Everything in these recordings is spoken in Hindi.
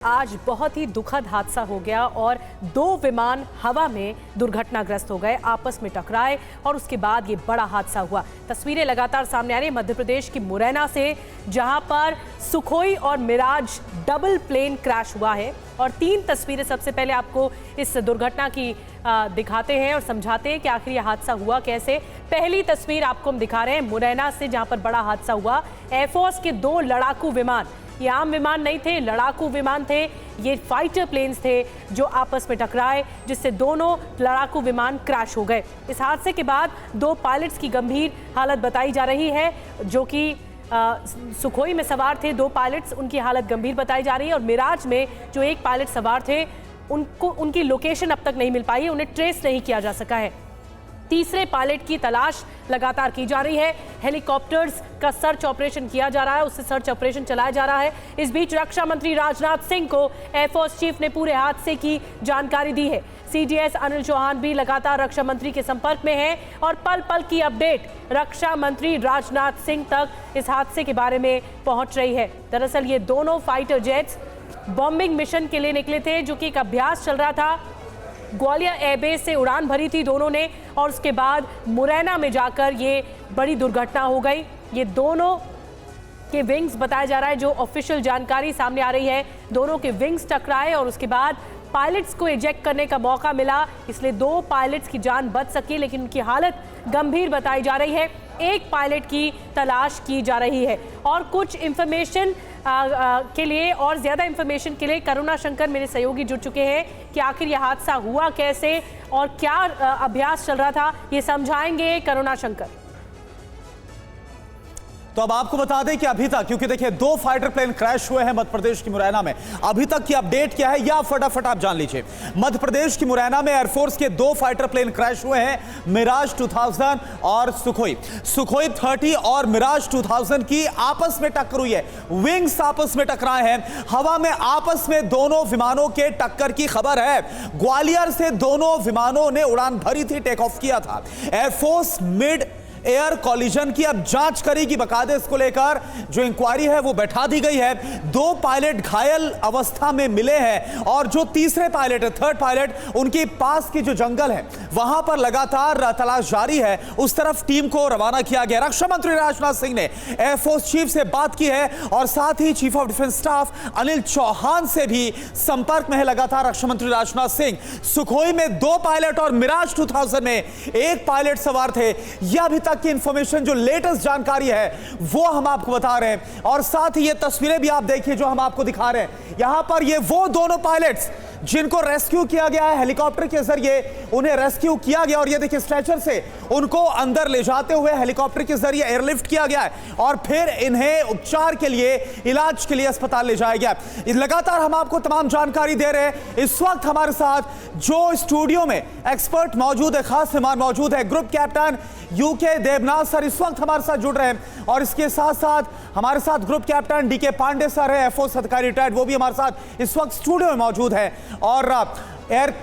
आज बहुत ही दुखद हादसा हो गया और दो विमान हवा में दुर्घटनाग्रस्त हो गए, आपस में टकराए और उसके बाद ये बड़ा हादसा हुआ। तस्वीरें लगातार सामने आ रही है मध्य प्रदेश की मुरैना से, जहां पर सुखोई और मिराज डबल प्लेन क्रैश हुआ है। और तीन तस्वीरें सबसे पहले आपको इस दुर्घटना की दिखाते हैं और समझाते हैं कि आखिर यह हादसा हुआ कैसे। पहली तस्वीर आपको हम दिखा रहे हैं मुरैना से, जहां पर बड़ा हादसा हुआ। एयरफोर्स के दो लड़ाकू विमान, ये आम विमान नहीं थे, लड़ाकू विमान थे, ये फाइटर प्लेन्स थे जो आपस में टकराए, जिससे दोनों लड़ाकू विमान क्रैश हो गए। इस हादसे के बाद दो पायलट्स की गंभीर हालत बताई जा रही है, जो कि सुखोई में सवार थे दो पायलट्स, उनकी हालत गंभीर बताई जा रही है। और मिराज में जो एक पायलट सवार थे, उनकी लोकेशन अब तक नहीं मिल पाई है, उन्हें ट्रेस नहीं किया जा सका है। तीसरे पायलट की तलाश लगातार की जा रही है। हेलीकॉप्टर्स का सर्च ऑपरेशन किया जा रहा है, उससे सर्च ऑपरेशन चलाया जा रहा है। इस बीच रक्षा मंत्री राजनाथ सिंह को एयरफोर्स चीफ ने पूरे हादसे की जानकारी दी है। सीडीएस अनिल चौहान भी लगातार रक्षा मंत्री के संपर्क में हैं और पल पल की अपडेट रक्षा मंत्री राजनाथ सिंह तक इस हादसे के बारे में पहुंच रही है। दरअसल ये दोनों फाइटर जेट्स बॉम्बिंग मिशन के लिए निकले थे, जो कि एक अभ्यास चल रहा था। ग्वालियर एयरबेस से उड़ान भरी थी दोनों ने और उसके बाद मुरैना में जाकर ये बड़ी दुर्घटना हो गई। ये दोनों के विंग्स बताया जा रहा है, जो ऑफिशियल जानकारी सामने आ रही है, दोनों के विंग्स टकराए और उसके बाद पायलट्स को इजेक्ट करने का मौका मिला, इसलिए दो पायलट्स की जान बच सकी, लेकिन उनकी हालत गंभीर बताई जा रही है। एक पायलट की तलाश की जा रही है। और कुछ इंफॉर्मेशन के लिए और ज़्यादा इंफॉर्मेशन के लिए करुणा शंकर मेरे सहयोगी जुड़ चुके हैं कि आखिर यह हादसा हुआ कैसे और क्या अभ्यास चल रहा था, ये समझाएंगे करुणा शंकर। तो अब आपको बता दें कि अभी तक, क्योंकि देखिए दो फाइटर प्लेन क्रैश हुए हैं मध्य प्रदेश की मुरैना में, अभी तक की अपडेट क्या है या फटाफट आप जान लीजिए। मध्य प्रदेश की मुरैना में एयरफोर्स के दो फाइटर प्लेन क्रैश हुए हैं, मिराज 2000 और सुखोई 30 और मिराज 2000 की आपस में टक्कर हुई है, विंग्स आपस में टकराए हैं, हवा में आपस में दोनों विमानों के टक्कर की खबर है। ग्वालियर से दोनों विमानों ने उड़ान भरी थी, टेक ऑफ किया था। एयरफोर्स मिड एयर कॉलिजन की अब जांच करेगी, बकायदे इसको लेकर जो इंक्वायरी है वो बैठा दी गई है। दो पायलट घायल अवस्था में मिले हैं और जो तीसरे पायलट है, थर्ड पायलट, उनके पास की जो जंगल है वहां पर लगातार तलाश जारी है, उस तरफ टीम को रवाना किया गया। रक्षा मंत्री राजनाथ सिंह ने एयरफोर्स चीफ से बात की है और साथ ही chief of defence staff Anil Chauhan से भी संपर्क में है लगातार रक्षा मंत्री राजनाथ सिंह। सुखोई में दो पायलट और मिराज 2000 में एक पायलट सवार थे। यह अभी की इंफॉर्मेशन, जो लेटेस्ट जानकारी है वो हम आपको बता रहे हैं। और साथ ही ये तस्वीरें भी आप देखिए जो हम आपको दिखा रहे हैं। यहां पर ये वो दोनों पायलट्स जिनको रेस्क्यू किया गया है, हेलीकॉप्टर के जरिए उन्हें रेस्क्यू किया गया और ये देखिए स्ट्रेचर से उनको अंदर ले जाते हुए हेलीकॉप्टर के जरिए एयरलिफ्ट किया गया है और फिर इन्हें उपचार के लिए, इलाज के लिए अस्पताल ले जाया गया। लगातार हम आपको तमाम जानकारी दे रहे हैं। इस वक्त हमारे साथ जो स्टूडियो में एक्सपर्ट मौजूद है, खास मेहमान मौजूद है, group captain UK Devnath sir इस वक्त हमारे साथ जुड़ रहे हैं और इसके साथ साथ हमारे साथ group captain DK Pandey sir है, एयरफोर्स अधिकारी रिटायर्ड, वो भी हमारे साथ इस वक्त स्टूडियो में मौजूद है। और एयर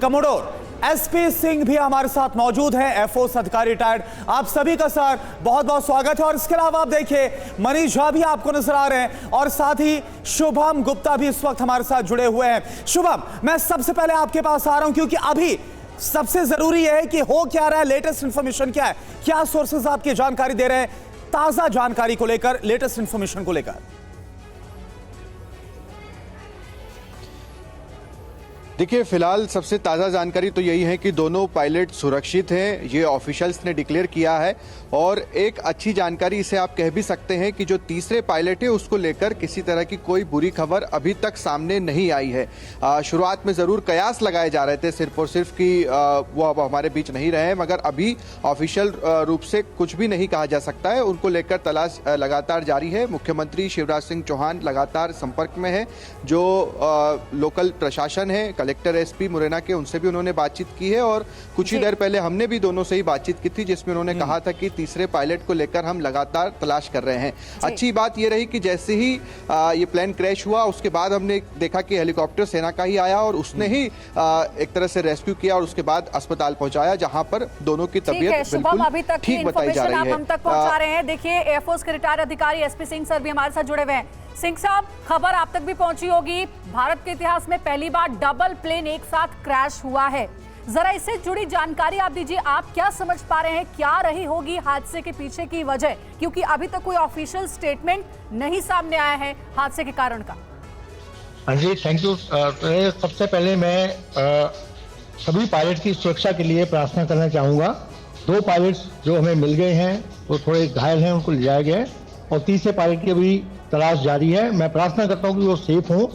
कमोडोर एसपी सिंह भी हमारे साथ मौजूद हैं, एयरफोर्स अधिकारी रिटायर्ड। आप सभी का सर बहुत बहुत स्वागत है। और इसके अलावा आप देखिए मनीष झा भी आपको नजर आ रहे हैं और साथ ही शुभम गुप्ता भी इस वक्त हमारे साथ जुड़े हुए हैं। शुभम, मैं सबसे पहले आपके पास आ रहा हूं क्योंकि अभी सबसे जरूरी है कि हो क्या रहा है, लेटेस्ट इंफॉर्मेशन क्या है, क्या सोर्सेज आपकी जानकारी दे रहे हैं ताजा जानकारी को लेकर, लेटेस्ट इंफॉर्मेशन को लेकर। देखिए, फिलहाल सबसे ताज़ा जानकारी तो यही है कि दोनों पायलट सुरक्षित हैं, ये ऑफिशियल्स ने डिक्लेयर किया है। और एक अच्छी जानकारी इसे आप कह भी सकते हैं कि जो तीसरे पायलट है उसको लेकर किसी तरह की कोई बुरी खबर अभी तक सामने नहीं आई है। शुरुआत में ज़रूर कयास लगाए जा रहे थे सिर्फ और सिर्फ कि वो अब हमारे बीच नहीं रहे, मगर अभी ऑफिशियल रूप से कुछ भी नहीं कहा जा सकता है। उनको लेकर तलाश लगातार जारी है। मुख्यमंत्री शिवराज सिंह चौहान लगातार संपर्क में है। जो लोकल प्रशासन है, कलेक्टर एसपी मुरैना के, उनसे भी उन्होंने बातचीत की है और कुछ ही देर पहले हमने भी दोनों से ही बातचीत की थी, जिसमें उन्होंने कहा था कि तीसरे पायलट को लेकर हम लगातार तलाश कर रहे हैं। अच्छी बात यह रही कि जैसे ही ये प्लेन क्रैश हुआ उसके बाद हमने देखा कि हेलीकॉप्टर सेना का ही आया और उसने ही एक तरह से रेस्क्यू किया और उसके बाद अस्पताल पहुंचाया, जहां पर दोनों की तबीयत बिल्कुल ठीक बताई जा रही है। हम तक पहुंचा रहे हैं। देखिए, एयरफोर्स के रिटायर्ड अधिकारी एसपी सिंह सर भी हमारे साथ जुड़े हुए हैं। सिंह साहब, खबर आप तक भी पहुंची होगी, भारत के इतिहास में पहली बार डबल प्लेन एक साथ क्रैश हुआ है। जरा इससे जुड़ी जानकारी आप दीजिए, आप क्या समझ पा रहे हैं, क्या रही होगी हादसे के पीछे की वजह, क्योंकि अभी तक कोई ऑफिशियल स्टेटमेंट नहीं सामने आया है हादसे के कारण का। हाँ जी, थैंक यू। सबसे पहले मैं सभी पायलट की सुरक्षा के लिए प्रार्थना करना चाहूँगा। 2 पायलट्स जो हमें मिल गए हैं वो थोड़े घायल हैं, उनको ले जाया गया है, और तीसरे पायलट की अभी तलाश जारी है। मैं प्रार्थना करता हूँ कि वो सेफ हों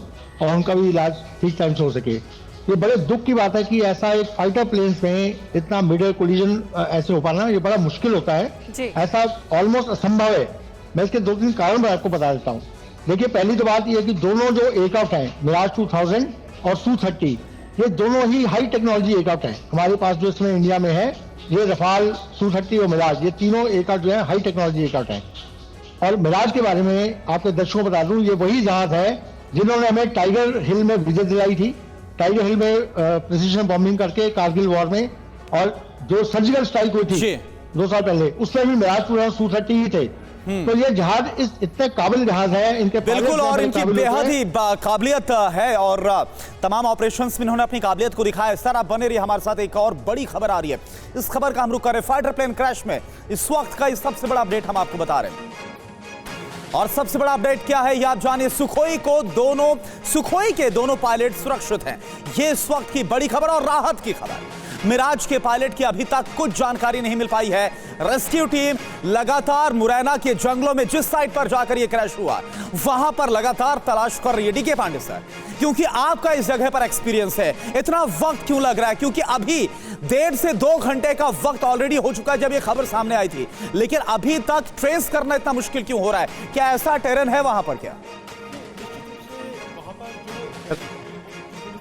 और उनका भी इलाज ठीक टाइम से हो सके। ये बड़े दुख की बात है कि ऐसा एक फाइटर प्लेन में इतना मिड कोलिजन ऐसे हो पाना, ये बड़ा मुश्किल होता है, ऐसा ऑलमोस्ट असंभव है। मैं इसके 2-3 कारण मैं आपको बता देता हूँ। देखिए, पहली तो बात यह है कि दोनों जो एयरक्राफ्ट हैं, मिराज 2000 और Su-30, ये दोनों ही हाई टेक्नोलॉजी एयरक्राफ्ट हैं। हमारे पास जो इसमें इंडिया में है, ये रफाल, Su-30 और मिराज, ये तीनों एयरक्राफ्ट जो है हाई टेक्नोलॉजी एयरक्राफ्ट हैं। और मिराज के बारे में आपके दर्शकों को बता दूं, ये वही जहाज है जिन्होंने हमें टाइगर हिल में विजय दिलाई थी। टाइगर हिल में प्रिसीजन बॉम्बिंग करके कारगिल वॉर में, और जो सर्जिकल स्ट्राइक हुई थी 2 साल पहले, उसमें भी मिराज Su-30 ही थे। तो ये जहाज इतने काबिल जहाज है, इनके बिल्कुल, और इनकी बेहद ही काबिलियत है, और तमाम ऑपरेशंस में इन्होंने अपनी काबिलियत को दिखाया है। सर, आप बने रहिए हमारे साथ, एक और बड़ी खबर आ रही है, इस खबर का हम रुख कर रहे हैं। फाइटर प्लेन क्रैश में इस वक्त का सबसे बड़ा अपडेट हम आपको बता रहे हैं, और सबसे बड़ा अपडेट क्या है ये आप जानिए। सुखोई के दोनों पायलट सुरक्षित हैं, ये इस वक्त की बड़ी खबर और राहत की खबर। मिराज के पायलट की अभी तक कुछ जानकारी नहीं मिल पाई है। रेस्क्यू टीम लगातार मुरैना के जंगलों में जिस साइट पर जाकर यह क्रैश हुआ, वहां पर लगातार तलाश कर रही है डीके पांडे सर, क्योंकि आपका इस जगह पर एक्सपीरियंस है। इतना वक्त क्यों लग रहा है? क्योंकि अभी 1.5 से 2 घंटे का वक्त ऑलरेडी हो चुका है जब यह खबर सामने आई थी, लेकिन अभी तक ट्रेस करना इतना मुश्किल क्यों हो रहा है? क्या ऐसा टेरेन है वहां पर? क्या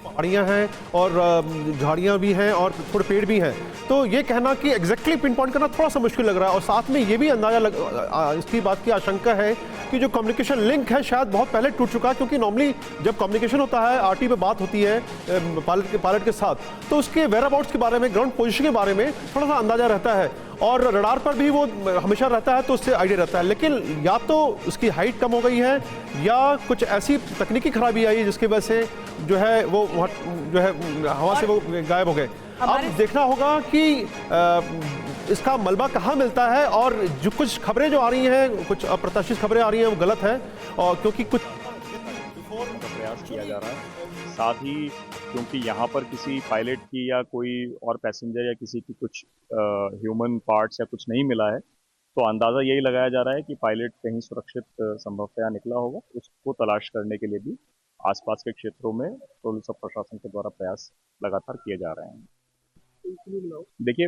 पहाड़ियाँ हैं और झाड़ियाँ भी हैं और थोड़े पेड़ भी हैं, तो ये कहना कि एग्जैक्टली पिन पॉइंट करना थोड़ा सा मुश्किल लग रहा है। और साथ में ये भी अंदाजा इसकी बात की आशंका है कि जो कम्युनिकेशन लिंक है शायद बहुत पहले टूट चुका है, क्योंकि नॉर्मली जब कम्युनिकेशन होता है, आरटी पे बात होती है पायलट के साथ, तो उसके वेयर अबाउट्स के बारे में, ग्राउंड पोजीशन के बारे में थोड़ा सा अंदाजा रहता है, और रडार पर भी वो हमेशा रहता है, तो उससे आइडिया रहता है। लेकिन या तो उसकी हाइट कम हो गई है, या कुछ ऐसी तकनीकी खराबी आई है जिसकी वजह से जो है वो जो है हवा से वो गायब हो गए। अब देखना होगा कि इसका मलबा कहाँ मिलता है, और जो कुछ खबरें जो आ रही हैं, कुछ अप्रत्याशित खबरें आ रही हैं, वो गलत है, और क्योंकि कुछ प्रयास किया जा रहा है। साथ ही क्योंकि यहाँ पर किसी पायलट की या कोई और पैसेंजर या किसी की कुछ ह्यूमन पार्ट्स या कुछ नहीं मिला है, तो अंदाज़ा यही लगाया जा रहा है कि पायलट कहीं सुरक्षित संभवतया निकला होगा। उसको तलाश करने के लिए भी आसपास के क्षेत्रों में पुलिस और प्रशासन के द्वारा प्रयास लगातार किए जा रहे हैं। देखिए,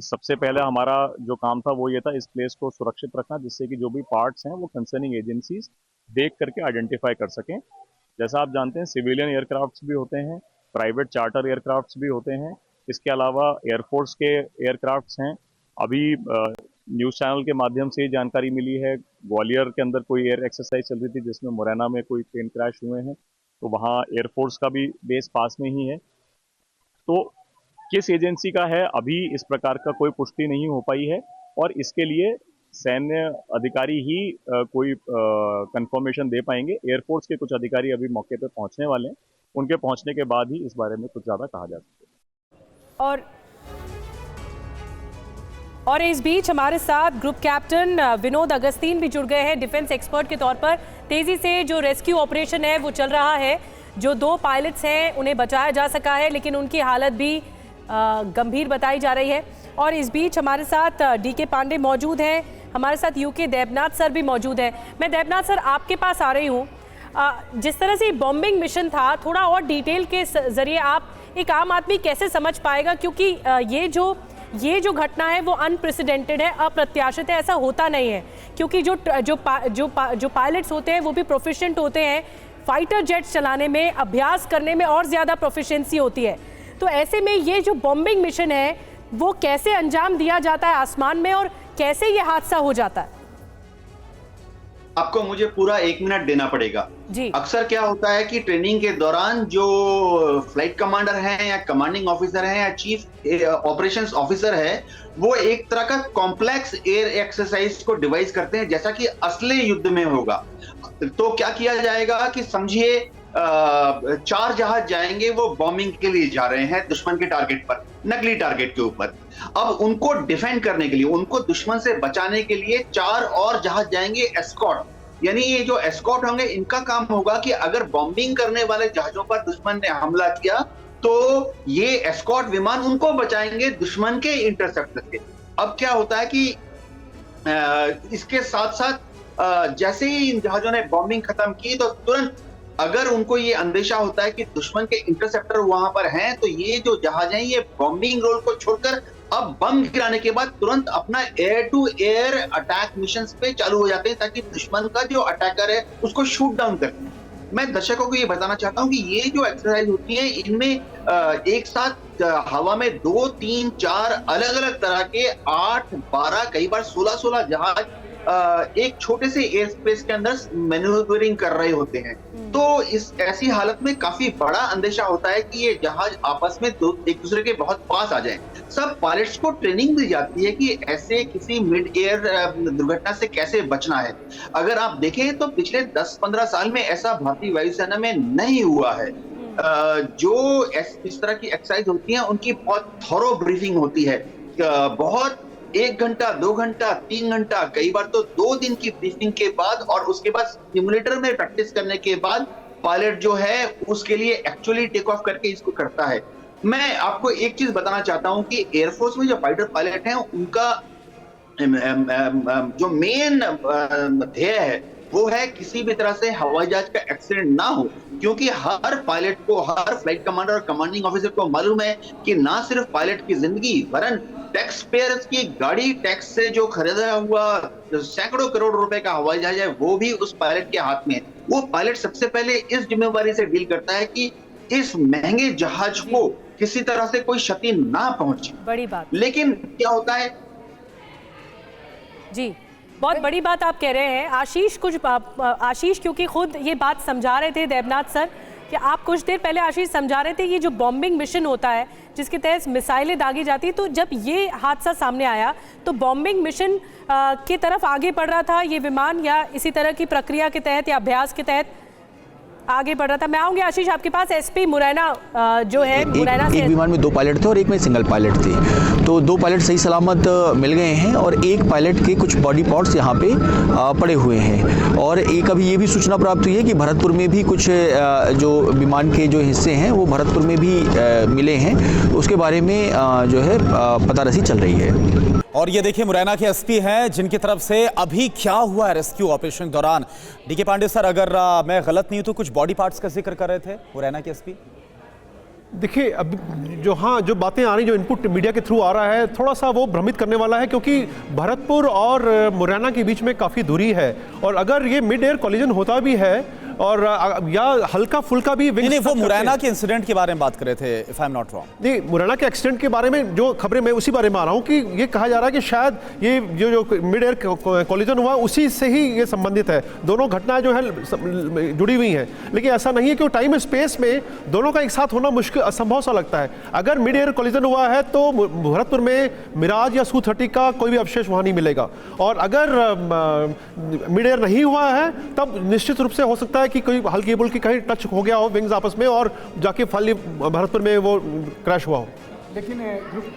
सबसे पहले हमारा जो काम था वो ये था, इस प्लेस को सुरक्षित रखना, जिससे कि जो भी पार्ट्स हैं वो कंसर्निंग एजेंसीज देख करके आइडेंटिफाई कर सकें। जैसा आप जानते हैं, सिविलियन एयरक्राफ्ट्स भी होते हैं, प्राइवेट चार्टर एयरक्राफ्ट्स भी होते हैं, इसके अलावा एयरफोर्स के एयरक्राफ्ट्स हैं। अभी न्यूज़ चैनल के माध्यम से जानकारी मिली है, ग्वालियर के अंदर कोई एयर एक्सरसाइज चल रही थी जिसमें मुरैना में कोई प्लेन क्रैश हुए हैं, तो वहाँ एयरफोर्स का भी बेस पास में ही है। तो किस एजेंसी का है, अभी इस प्रकार का कोई पुष्टि नहीं हो पाई है, और इसके लिए सैन्य अधिकारी ही कोई कंफर्मेशन दे पाएंगे। एयरफोर्स के कुछ अधिकारी अभी मौके पे पहुंचने वाले हैं, उनके पहुंचने के बाद ही इस बारे में कुछ ज़्यादा कहा जा सकता है। और इस बीच हमारे साथ ग्रुप कैप्टन विनोद अगस्तीन भी जुड़ गए हैं डिफेंस एक्सपर्ट के तौर पर। तेजी से जो रेस्क्यू ऑपरेशन है वो चल रहा है, जो 2 पायलट्स हैं उन्हें बचाया जा सका है, लेकिन उनकी हालत भी गंभीर बताई जा रही है। और इस बीच हमारे साथ डीके पांडे मौजूद हैं, हमारे साथ यूके देवनाथ सर भी मौजूद हैं। मैं देवनाथ सर आपके पास आ रही हूँ, जिस तरह से बॉम्बिंग मिशन था, थोड़ा और डिटेल के जरिए आप, एक आम आदमी कैसे समझ पाएगा, क्योंकि ये जो घटना है वो अनप्रेसिडेंटेड है, अप्रत्याशित है, ऐसा होता नहीं है, क्योंकि जो पायलट्स होते हैं वो भी प्रोफिशिएंट होते हैं, फाइटर जेट्स चलाने में, अभ्यास करने में और ज़्यादा प्रोफिशिएंसी होती है। तो ऐसे में ये जो बॉम्बिंग मिशन है वो कैसे अंजाम दिया जाता है आसमान में, और कैसे ये हादसा हो जाता है? आपको मुझे पूरा 1 मिनट देना पड़ेगा। जी। अक्सर क्या होता है कि ट्रेनिंग के दौरान जो फ्लाइट कमांडर हैं या कमांडिंग ऑफिसर हैं या चीफ ऑपरेशंस ऑफिसर है, वो एक तरह का कॉम्प्लेक्स एयर एक्सरसाइज को डिवाइस करते हैं जैसा कि असली युद्ध में होगा। तो क्या किया जाएगा कि समझिए 4 जहाज जाएंगे, वो बॉम्बिंग के लिए जा रहे हैं दुश्मन के टारगेट पर, नकली टारगेट के ऊपर। अब उनको डिफेंड करने के लिए, उनको दुश्मन से बचाने के लिए 4 और जहाज जाएंगे एस्कॉर्ट। यानी ये जो एस्कॉर्ट होंगे, इनका काम होगा कि अगर बॉम्बिंग करने वाले जहाजों पर दुश्मन ने हमला किया तो ये एस्कॉर्ट विमान उनको बचाएंगे दुश्मन के इंटरसेप्टर से। अब क्या होता है कि इसके साथ साथ जैसे ही इन जहाजों ने बॉम्बिंग खत्म की तो तुरंत अगर उनको ये अंदेशा होता है कि दुश्मन के इंटरसेप्टर वहां पर हैं, तो ये जो जहाज हैं ये बॉम्बिंग रोल को छोड़कर अब बम गिराने के बाद तुरंत अपना air to air attack mission पे चालू हो जाते हैं ताकि दुश्मन का जो अटैकर है उसको शूट डाउन करें। मैं दर्शकों को ये बताना चाहता हूँ कि ये जो एक्सरसाइज होती है, इनमें एक साथ हवा में 2, 3, 4 अलग अलग तरह के 8, 12 कई बार 16 जहाज एक छोटे से एयर स्पेस के अंदर मैन्यूवरिंग कर रहे होते हैं। तो इस ऐसी हालत में काफी बड़ा अंदेशा होता है कि ये जहाज आपस में एक दूसरे के बहुत पास आ जाएं। सब पायलट्स को ट्रेनिंग दी जाती है कि ऐसे किसी मिड एयर दुर्घटना से कैसे बचना है। अगर आप देखें तो पिछले 10-15 साल में ऐसा भारतीय वायुसेना में नहीं हुआ है। जो इस तरह की एक्सरसाइज होती है उनकी बहुत थॉरो ब्रीफिंग होती है, बहुत 1 घंटा, 2 घंटा, 3 घंटा, कई बार तो 2 दिन की ब्रीफिंग के बाद और उसके बाद सिमुलेटर में प्रैक्टिस करने के बाद पायलट जो है उसके लिए एक्चुअली टेक ऑफ करके इसको करता है। मैं आपको एक चीज बताना चाहता हूं कि एयरफोर्स में जो फाइटर पायलट हैं उनका जो मेन ध्येय है वो है किसी भी तरह से हवाई जहाज का एक्सीडेंट ना हो, क्योंकि हर पायलट को, हर फ्लाइट कमांडर और कमांडिंग ऑफिसर को मालूम है कि ना सिर्फ पायलट की जिंदगी वरन टैक्स पेयर्स की गाड़ी टैक्स से जो खरीदा हुआ सैकड़ों करोड़ रुपए का हवाई जहाज है वो भी उस पायलट के हाथ में है। वो पायलट सबसे पहले इस जिम्मेवारी से डील करता है कि इस महंगे जहाज को किसी तरह से कोई क्षति ना पहुंचे। बड़ी बात। लेकिन क्या होता है जी, बहुत बड़ी बात आप कह रहे हैं। आशीष क्योंकि खुद ये बात समझा रहे थे देवनाथ सर कि आप कुछ देर पहले आशीष समझा रहे थे ये जो बॉम्बिंग मिशन होता है जिसके तहत मिसाइलें दागी जाती है, तो जब ये हादसा सामने आया तो बॉम्बिंग मिशन की तरफ आगे बढ़ रहा था ये विमान, या इसी तरह की प्रक्रिया के तहत या अभ्यास के तहत आगे बढ़ रहा था? मैं आऊंगी आशीष आपके पास। एसपी मुरैना जो है, मुरैना से एक विमान में 2 पायलट थे और एक में सिंगल पायलट थी। तो 2 पायलट सही सलामत मिल गए हैं और एक पायलट के कुछ बॉडी पार्ट्स यहाँ पे पड़े हुए हैं। और एक अभी ये भी सूचना प्राप्त हुई है कि भरतपुर में भी कुछ जो विमान के जो हिस्से हैं वो भरतपुर में भी मिले हैं, तो उसके बारे में जो है पतारसी चल रही है। और ये देखिए मुरैना के एसपी हैं जिनकी तरफ से अभी क्या हुआ है रेस्क्यू ऑपरेशन दौरान। डीके पांडे सर, अगर मैं गलत नहीं हूं तो कुछ बॉडी पार्ट्स का जिक्र कर रहे थे मुरैना के एसपी। देखिए, अब जो बातें आ रही, जो इनपुट मीडिया के थ्रू आ रहा है, थोड़ा सा वो भ्रमित करने वाला है, क्योंकि भरतपुर और मुरैना के बीच में काफ़ी दूरी है और अगर ये मिड एयर कॉलिजन होता भी है और या हल्का फुल्का भी नहीं, वो मुरैना के इंसिडेंट के बारे में बात कर रहे थे, if I am not wrong. नहीं, मुरैना के एक्सीडेंट के बारे में जो खबरें, मैं उसी बारे में आ रहा हूँ कि ये कहा जा रहा है कि शायद ये जो मिड एयर कॉलिजन हुआ उसी से ही ये संबंधित है। दोनों घटनाएं जो है जुड़ी हुई हैं, लेकिन ऐसा नहीं है कि टाइम स्पेस में दोनों का एक साथ होना मुश्किल, असंभव सा लगता है। अगर मिड एयर कॉलिजन हुआ है तो भरतपुर में मिराज या Su-30 का कोई भी अवशेष वहाँ नहीं मिलेगा, और अगर मिड एयर नहीं हुआ है तब निश्चित रूप से हो सकता है कि कोई हल्की बुल्की कहीं टच हो गया हो विंग्स आपस में और जाके फाइनली भरतपुर में वो क्रैश हुआ हो। लेकिन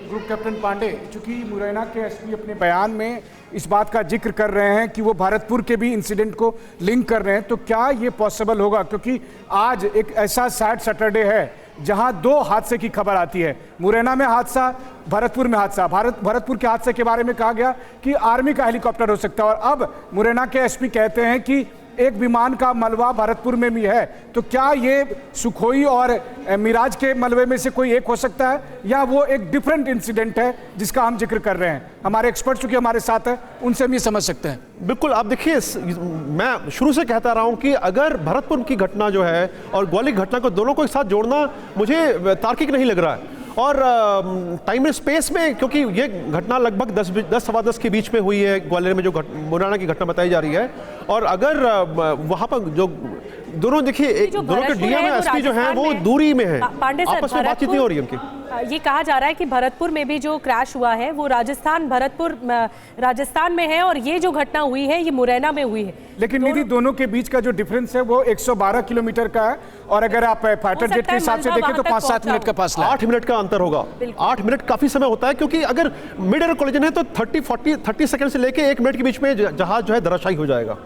ग्रुप कैप्टन पांडे, चूंकि मुरैना के एसपी अपने बयान में इस बात का जिक्र कर रहे हैं कि वो भरतपुर के भी इंसिडेंट को लिंक कर रहे हैं, तो क्या ये पॉसिबल होगा? क्योंकि आज एक ऐसा सैड सैटरडे है जहां 2 हादसे की खबर आती है, मुरैना में हादसा, भरतपुर में हादसा। भरतपुर के हादसे के बारे में कहा गया कि आर्मी का हेलीकॉप्टर हो सकता है, और अब मुरैना के एसपी कहते हैं कि एक विमान का मलबा भरतपुर में भी है। तो क्या ये सुखोई और मिराज के मलबे में से कोई एक हो सकता है, या वो एक डिफरेंट इंसिडेंट है जिसका हम जिक्र कर रहे हैं? हमारे एक्सपर्ट चूंकि हमारे साथ है, उनसे हम ये समझ सकते हैं। बिल्कुल, आप देखिए, मैं शुरू से कहता रहा हूं कि अगर भरतपुर की घटना जो है और ग्वालियर घटना को, दोनों को एक साथ जोड़ना मुझे तार्किक नहीं लग रहा है। और टाइम एंड स्पेस में, क्योंकि ये घटना लगभग 10 सवा 10 के बीच में हुई है ग्वालियर में, जो मुरैना की घटना बताई जा रही है। और अगर वहाँ पर जो दोनों देखिए, दोनों के डीएम एसपी जो हैं वो दूरी में है, आपस में बातचीत नहीं हो रही है उनकी। ये कहा जा रहा है कि भरतपुर में भी जो क्रैश हुआ है वो भरतपुर राजस्थान में है और ये जो घटना हुई है ये मुरैना में हुई है। लेकिन निधि, दोनों के बीच का जो डिफरेंस है वो 112 किलोमीटर का है और अगर आप फाइटर जेट के हिसाब से देखें तो 5-7 मिनट का फासला, 8 मिनट का अंतर होगा। 8 मिनट काफी समय होता है, क्योंकि अगर मिड एयर कोलिजन है तो 30 सेकंड से लेके 1 मिनट के बीच में जहाज जो है धराशायी हो जाएगा।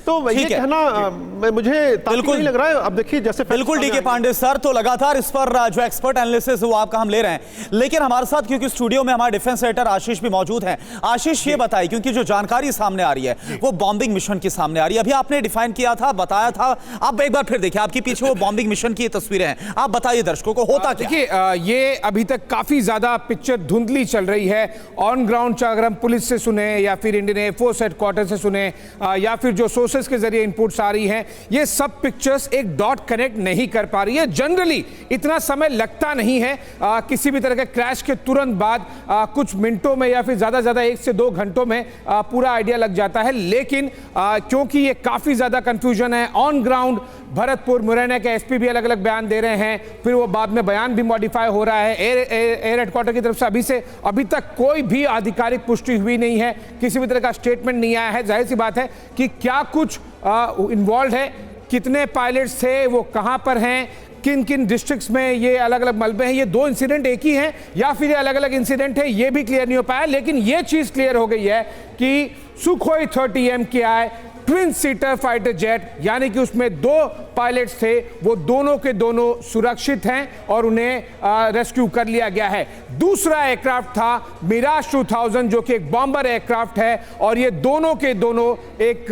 तो ये कहना मुझे बिल्कुल नहीं लग रहा है। अब देखिए, जैसे बिल्कुल डीके पांडे सर, तो लगातार इस पर जो एक्सपर्ट एनालिसिस वो आपका हम ले रहे हैं, लेकिन हमारे साथ क्योंकि स्टूडियो में हमारे डिफेंस एडिटर आशीष भी मौजूद हैं। आशीष, ये बताइए, क्योंकि जो जानकारी सामने आ रही है वो बॉम्बिंग मिशन की सामने आ रही है। अभी आपने डिफाइन किया था, बताया था, आप एक बार फिर देखिए, आपके पीछे वो बॉम्बिंग मिशन की तस्वीरें हैं, आप बताइए दर्शकों को होता क्या। देखिए, ये अभी तक काफी ज्यादा पिक्चर धुंधली चल रही है। ऑन ग्राउंड अगर हम पुलिस से सुने या फिर इंडियन एयरफोर्स हेडक्वार्टर से सुने या फिर जो सोर्सेस के जरिए इनपुट्स आ रही हैं, ये सब पिक्चर्स एक डॉट कनेक्ट नहीं कर पा रही है। जनरली इतना समय लगता नहीं है किसी भी तरह के क्रैश के तुरंत बाद, कुछ मिनटों में या फिर ज्यादा 1 से 2 घंटों में पूरा आइडिया लग जाता है। लेकिन क्योंकि ये काफी ज्यादा कंफ्यूजन है, ऑन ग्राउंड भरतपुर मुरैना के एसपी भी अलग अलग बयान दे रहे हैं, फिर वो बाद में बयान भी मॉडिफाई हो रहा है एयर हेडक्वार्टर की तरफ से। अभी तक कोई भी आधिकारिक पुष्टि हुई नहीं है, किसी भी तरह का स्टेटमेंट नहीं आया है। जाहिर सी बात है कि क्या कुछ इन्वॉल्व है, कितने पायलट्स थे, वो कहां पर हैं, किन किन डिस्ट्रिक्ट्स में ये अलग अलग मलबे हैं, ये 2 इंसिडेंट एक ही हैं या फिर ये अलग अलग इंसिडेंट है, ये भी क्लियर नहीं हो पाया। लेकिन ये चीज क्लियर हो गई है कि Sukhoi 30 MKI twin seater fighter jet, यानी कि उसमें 2 पायलट्स थे, वो दोनों के दोनों सुरक्षित हैं और उन्हें रेस्क्यू कर लिया गया है। दूसरा एयरक्राफ्ट था मिराज 2000, जो कि एक बॉम्बर एयरक्राफ्ट है और ये दोनों के दोनों एक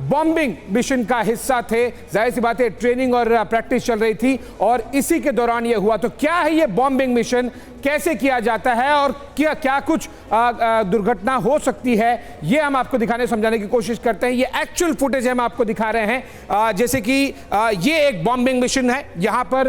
बॉम्बिंग मिशन का हिस्सा थे। जाहिर सी बात है, ट्रेनिंग और प्रैक्टिस चल रही थी और इसी के दौरान ये हुआ। तो क्या है ये बॉम्बिंग मिशन, कैसे किया जाता है और क्या कुछ दुर्घटना हो सकती है, ये हम आपको दिखाने समझाने की कोशिश करते हैं। ये एक्चुअल फुटेज हम आपको दिखा रहे हैं। जैसे कि ये एक बॉम्बिंग मिशन है, यहाँ पर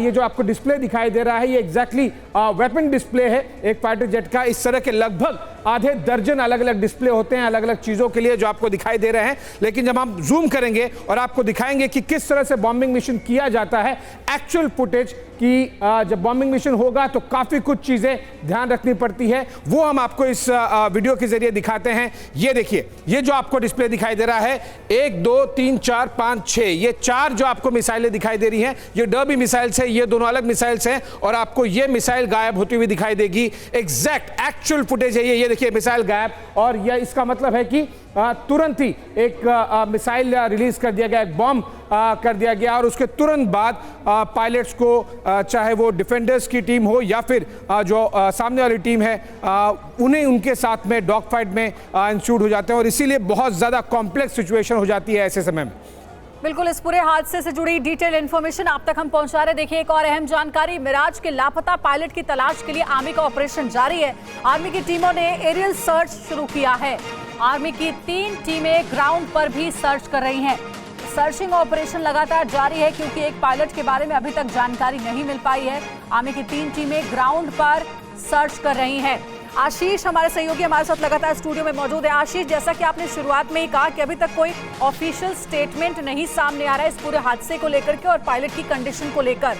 ये जो आपको डिस्प्ले दिखाई दे रहा है ये एग्जैक्टली वेपन डिस्प्ले है एक फाइटर जेट का। इस तरह के लगभग आधे दर्जन अलग अलग डिस्प्ले होते हैं अलग अलग चीजों के लिए जो आपको दिखाई दे रहे हैं। लेकिन जब हम जूम करेंगे और आपको दिखाएंगे कि किस तरह से बॉम्बिंग मिशन किया जाता है, एक्चुअल फुटेज की जब बॉम्बिंग मिशन होगा तो काफी कुछ चीजें ध्यान रखनी पड़ती है, वो हम आपको इस वीडियो के जरिए दिखाते हैं। ये देखिए, ये जो आपको डिस्प्ले दिखाई दे रहा है 1 2 3 4 5 6, ये 4 जो आपको मिसाइलें दिखाई दे रही हैं, ये डर्बी मिसाइल्स है, ये दोनों अलग मिसाइल्स हैं और आपको ये मिसाइल गायब होती हुई दिखाई देगी। एग्जैक्ट एक्चुअल फुटेज है ये देखिए, मिसाइल गायब। और यह इसका मतलब है कि तुरंत ही एक मिसाइल रिलीज कर दिया गया, एक बॉम्ब कर दिया गया और उसके तुरंत बाद पायलट्स को, चाहे वो डिफेंडर्स की टीम हो या फिर जो सामने वाली टीम है, उन्हें उनके साथ में डॉग फाइट में इंस्टीट्यूट हो जाते हैं और इसीलिए बहुत ज़्यादा कॉम्प्लेक्स सिचुएशन हो जाती है ऐसे समय में। बिल्कुल, इस पूरे हादसे से जुड़ी डिटेल इन्फॉर्मेशन आप तक हम पहुंचा रहे। देखिए, एक और अहम जानकारी, मिराज के लापता पायलट की तलाश के लिए आर्मी का ऑपरेशन जारी है। आर्मी की टीमों ने एरियल सर्च शुरू किया है। आर्मी की 3 टीमें ग्राउंड पर भी सर्च कर रही हैं। सर्चिंग ऑपरेशन लगातार जारी है क्योंकि एक पायलट के बारे में अभी तक जानकारी नहीं मिल पाई है। आर्मी की 3 टीमें ग्राउंड पर सर्च कर रही हैं। आशीष हमारे सहयोगी हमारे साथ लगातार स्टूडियो में मौजूद है। आशीष, जैसा कि आपने शुरुआत में ही कहा कि अभी तक कोई ऑफिशियल स्टेटमेंट नहीं सामने आ रहा है इस पूरे हादसे को लेकर के और पायलट की कंडीशन को लेकर।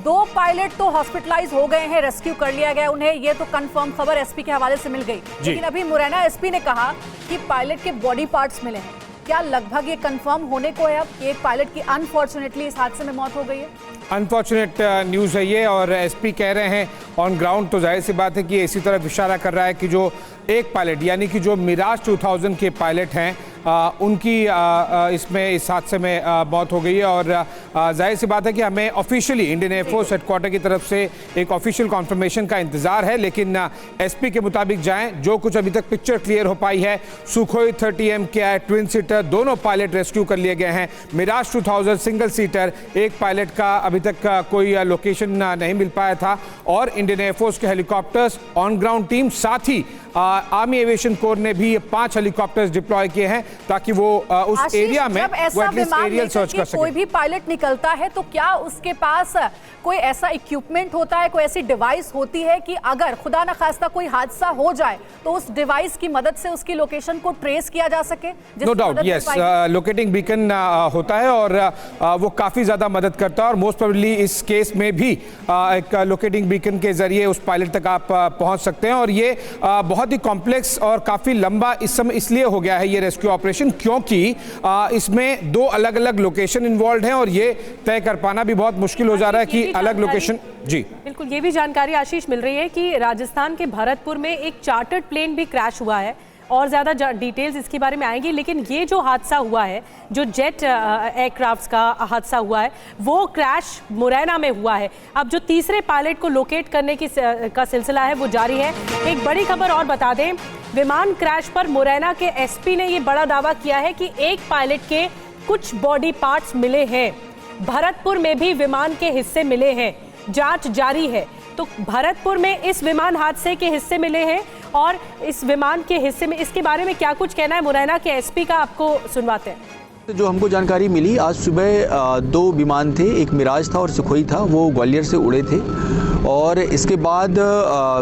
2 पायलट तो हॉस्पिटलाइज हो गए हैं, रेस्क्यू कर लिया गया उन्हें, ये तो कंफर्म खबर एसपी के हवाले से मिल गई। लेकिन अभी मुरैना एसपी ने कहा कि पायलट के बॉडी पार्ट्स मिले हैं। क्या लगभग ये कंफर्म होने को है अब कि एक पायलट की अनफॉर्चुनेटली इस हादसे में मौत हो गई है? अनफॉर्चुनेट न्यूज़ है ये और एसपी कह रहे हैं ऑन ग्राउंड, तो जाहिर सी बात है कि इसी तरफ इशारा कर रहा है कि जो एक पायलट यानी कि जो मिराज 2000 के पायलट हैं उनकी इसमें इस हादसे में मौत हो गई है। और जाहिर सी बात है कि हमें ऑफिशियली इंडियन एयरफोर्स हेडक्वार्टर की तरफ से एक ऑफिशियल कॉन्फर्मेशन का इंतजार है। लेकिन एसपी के मुताबिक जाएं, जो कुछ अभी तक पिक्चर क्लियर हो पाई है, सुखोई 30 MKI ट्विन सीटर, दोनों पायलट रेस्क्यू कर लिए गए हैं। मिराज 2000 सिंगल सीटर, एक पायलट का अभी तक कोई लोकेशन नहीं मिल पाया था और इंडियन एयरफोर्स के हेलीकॉप्टर्स, ऑन ग्राउंड टीम, साथ ही आर्मी एविएशन कोर ने भी 5 हेलीकॉप्टर्स डिप्लॉय किए हैं ताकि वो उस एरिया में वो एटलीस्ट एरियल सर्च कर सके। कोई भी पायलट निकलता है तो क्या उसके पास कोई ऐसा इक्विपमेंट होता है, कोई ऐसी डिवाइस होती है कि अगर खुदा न खास्ता कोई हादसा हो जाए तो उस डिवाइस की मदद से उसकी लोकेशन को ट्रेस किया जा सके? No doubt, yes, locating beacon होता है और वो काफी ज्यादा मदद करता है और मोस्ट प्रोबेबली इस केस में भी एक लोकेटिंग बीकन के जरिए उस पायलट तक आप पहुंच सकते हैं। और ये बहुत ही कॉम्प्लेक्स और काफी लंबा इस समय इसलिए हो गया है ये रेस्क्यू ऑपरेशन क्योंकि इसमें 2 अलग अलग लोकेशन इन्वॉल्व हैं और ये तय कर पाना भी बहुत मुश्किल हो जा रहा है कि अलग लोकेशन। जी बिल्कुल, ये भी जानकारी आशीष मिल रही है कि राजस्थान के भरतपुर में एक चार्टर्ड प्लेन भी क्रैश हुआ है और ज़्यादा डिटेल्स इसके बारे में आएंगी। लेकिन ये जो हादसा हुआ है, जो जेट एयरक्राफ्ट्स का हादसा हुआ है, वो क्रैश मुरैना में हुआ है। अब जो तीसरे पायलट को लोकेट करने का सिलसिला है वो जारी है। एक बड़ी खबर और बता दें, विमान क्रैश पर मुरैना के एसपी ने ये बड़ा दावा किया है कि एक पायलट के कुछ बॉडी पार्ट्स मिले हैं। भरतपुर में भी विमान के हिस्से मिले हैं, जांच जारी है। तो भरतपुर में इस विमान हादसे के हिस्से मिले हैं और इस विमान के हिस्से में इसके बारे में क्या कुछ कहना है मुरैना के एसपी का, आपको सुनवाते हैं। जो हमको जानकारी मिली, आज सुबह 2 विमान थे, एक मिराज था और सुखोई था, वो ग्वालियर से उड़े थे और इसके बाद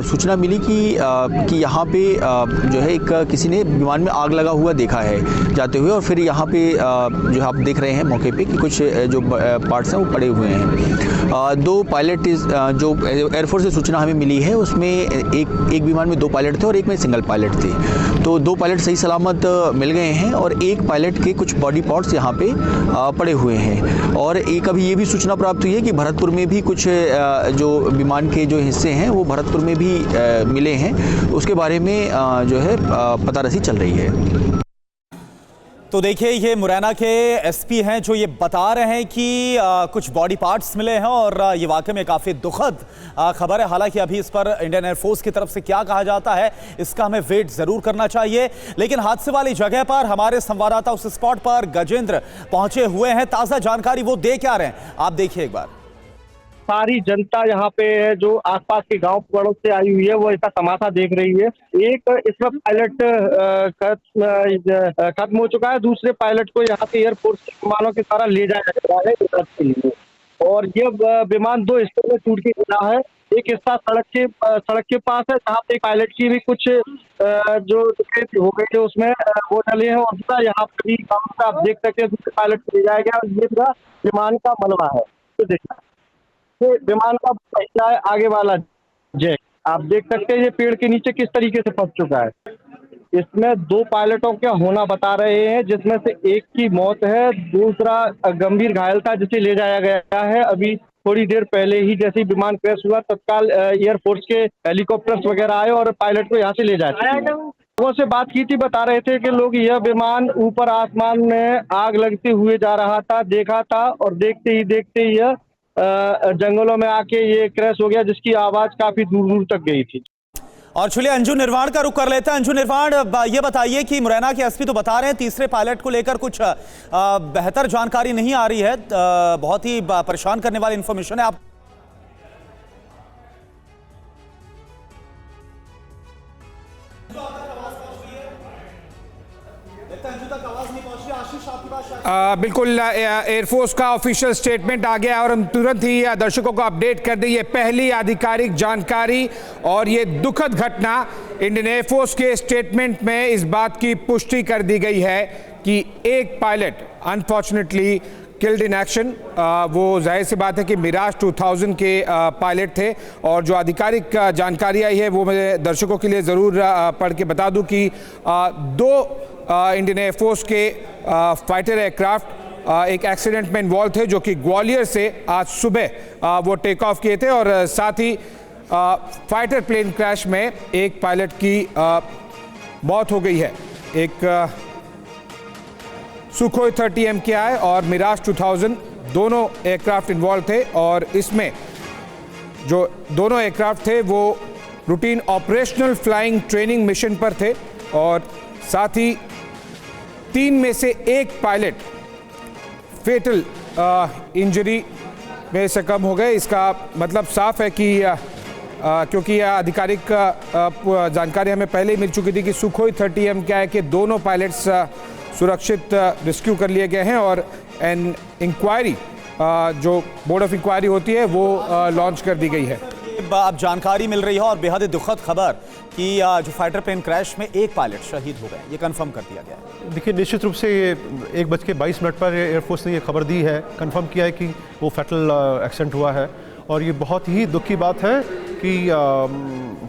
सूचना मिली कि यहाँ पे जो है एक किसी ने विमान में आग लगा हुआ देखा है जाते हुए और फिर यहाँ पे जो आप देख रहे हैं मौके पे कि कुछ जो पार्ट्स हैं वो पड़े हुए हैं। 2 पायलट जो एयरफोर्स से सूचना हमें मिली है उसमें एक विमान में 2 पायलट थे और एक में सिंगल पायलट थे। तो 2 पायलट सही सलामत मिल गए हैं और एक पायलट के कुछ बॉडी पार्ट्स यहाँ पे पड़े हुए हैं। और एक अभी ये भी सूचना प्राप्त हुई है कि भरतपुर में भी कुछ जो विमान के जो हिस्से हैं वो भरतपुर में भी मिले हैं, उसके बारे में जो है पतारसी चल रही है। तो देखिए, ये मुरैना के एसपी हैं जो ये बता रहे हैं कि कुछ बॉडी पार्ट्स मिले हैं और ये वाकई में काफ़ी दुखद खबर है। हालांकि अभी इस पर इंडियन एयरफोर्स की तरफ से क्या कहा जाता है इसका हमें वेट ज़रूर करना चाहिए। लेकिन हादसे वाली जगह पर हमारे संवाददाता उस स्पॉट पर गजेंद्र पहुंचे हुए हैं। ताज़ा जानकारी वो दे क्या रहे हैं, आप देखिए एक बार। सारी जनता यहाँ पे है जो आसपास के गांव पड़ोस से आई हुई है, वो इसका तमाशा देख रही है। एक इसमें पायलट खत्म हो चुका है, दूसरे पायलट को यहाँ से एयरफोर्स के विमानों के द्वारा ले जाया जा रहा है इलाज के लिए। और ये विमान 2 हिस्सों में टूट के गिरा है। एक हिस्सा सड़क के पास है जहाँ पे पायलट की भी कुछ जो हो गई है उसमें वो डले हैं और दूसरा यहाँ पर भी आप देख सकते हैं दूसरे पायलट को ले जाया गया। ये पूरा विमान का मलबा है, तो देखना विमान का हिस्सा है आगे वाला जेट, आप देख सकते हैं ये पेड़ के नीचे किस तरीके से फंस चुका है। इसमें 2 पायलटों का होना बता रहे हैं जिसमें से एक की मौत है, दूसरा गंभीर घायल था जिसे ले जाया गया है। अभी थोड़ी देर पहले ही जैसे ही विमान क्रैश हुआ तत्काल एयरफोर्स के हेलीकॉप्टर्स वगैरह आए और पायलट को यहाँ से ले जाए। लोगों से बात की थी, बता रहे थे कि लोग यह विमान ऊपर आसमान में आग लगते हुए जा रहा था, देखा था और देखते ही यह जंगलों में आके ये क्रैश हो गया जिसकी आवाज काफी दूर दूर तक गई थी। और चलिए अंजू निर्वाण का रुख कर लेते हैं। अंजू निर्वाण, ये बताइए कि मुरैना के एसपी तो बता रहे हैं तीसरे पायलट को लेकर कुछ बेहतर जानकारी नहीं आ रही है, बहुत ही परेशान करने वाली इंफॉर्मेशन है। आप बिल्कुल, एयरफोर्स का ऑफिशियल स्टेटमेंट आ गया और हम तुरंत ही दर्शकों को अपडेट कर दें। ये पहली आधिकारिक जानकारी और ये दुखद घटना, इंडियन एयरफोर्स के स्टेटमेंट में इस बात की पुष्टि कर दी गई है कि एक pilot unfortunately killed in action. वो जाहिर सी बात है कि मिराज 2000 के पायलट थे और जो आधिकारिक जानकारी आई है वो मैं दर्शकों के लिए ज़रूर पढ़ के बता दूं कि 2 इंडियन एयरफोर्स के फाइटर एयरक्राफ्ट एक एक्सीडेंट में इन्वॉल्व थे जो कि ग्वालियर से आज सुबह वो टेक ऑफ किए थे और साथ ही फाइटर प्लेन क्रैश में एक पायलट की मौत हो गई है। एक सुखोई 30 MKI और मिराज 2000 दोनों एयरक्राफ्ट इन्वॉल्व थे और इसमें जो दोनों एयरक्राफ्ट थे वो routine operational flying training mission पर थे और साथ ही 3 में से एक पायलट फेटल इंजरी में सकम हो गए। इसका मतलब साफ है कि क्योंकि यह आधिकारिक जानकारी हमें पहले ही मिल चुकी थी कि सुखोई 30M क्या है कि दोनों पायलट्स सुरक्षित रेस्क्यू कर लिए गए हैं और एन इंक्वायरी जो बोर्ड ऑफ इंक्वायरी होती है वो लॉन्च कर दी गई है। अब जानकारी मिल रही है और बेहद दुखद खबर कि जो फाइटर प्लेन क्रैश में एक पायलट शहीद हो गए, ये कंफर्म कर दिया गया है। देखिए, निश्चित रूप से ये 1:22 पर एयरफोर्स ने ये खबर दी है, कंफर्म किया है कि वो फैटल एक्सीडेंट हुआ है। और ये बहुत ही दुख की बात है कि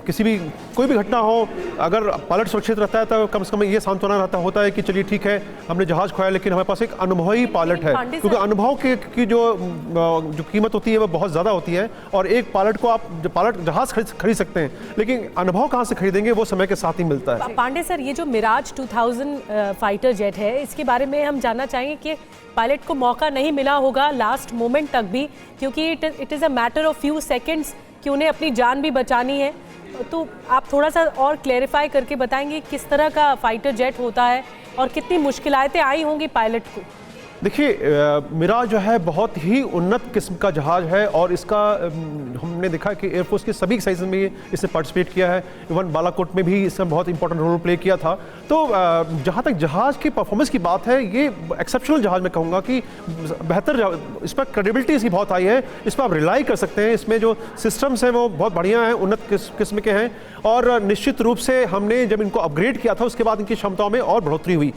किसी भी कोई भी घटना हो, अगर पायलट सुरक्षित रहता है तो कम से कम ये सांत्वना होता है कि चलिए ठीक है, हमने जहाज खोया लेकिन हमारे पास एक अनुभवी पायलट है, क्योंकि अनुभव की जो कीमत होती है वो बहुत ज़्यादा होती है। और एक पायलट को आप पायलट जहाज खरीद सकते हैं, लेकिन अनुभव कहाँ से खरीदेंगे वो समय के साथ ही मिलता है। पांडे सर, ये जो मिराज 2000 फाइटर जेट है, इसके बारे में हम जानना चाहेंगे कि पायलट को मौका नहीं मिला होगा लास्ट मोमेंट तक भी, क्योंकि it is a matter of few seconds कि उन्हें अपनी जान भी बचानी है। तो आप थोड़ा सा और क्लैरिफाई करके बताएंगे किस तरह का फाइटर जेट होता है और कितनी मुश्किलातें आई होंगी पायलट को? देखिए, मिराज जो है बहुत ही उन्नत किस्म का जहाज़ है और इसका हमने देखा कि एयरफोर्स के सभी एक्सरसाइज में इसने पार्टिसिपेट किया है। इवन बालाकोट में भी इसने बहुत इंपॉर्टेंट रोल प्ले किया था। तो जहाँ तक जहाज़ की परफॉर्मेंस की बात है, ये एक्सेप्शनल जहाज़ मैं कहूँगा कि बेहतर, इस पर क्रेडिबिलिटी इसकी बहुत आई है, इस पर आप रिलाई कर सकते हैं। इसमें जो सिस्टम्स हैं वो बहुत बढ़िया हैं, उन्नत किस्म के हैं। और निश्चित रूप से हमने जब इनको अपग्रेड किया था उसके बाद इनकी क्षमताओं में और बढ़ोतरी हुई।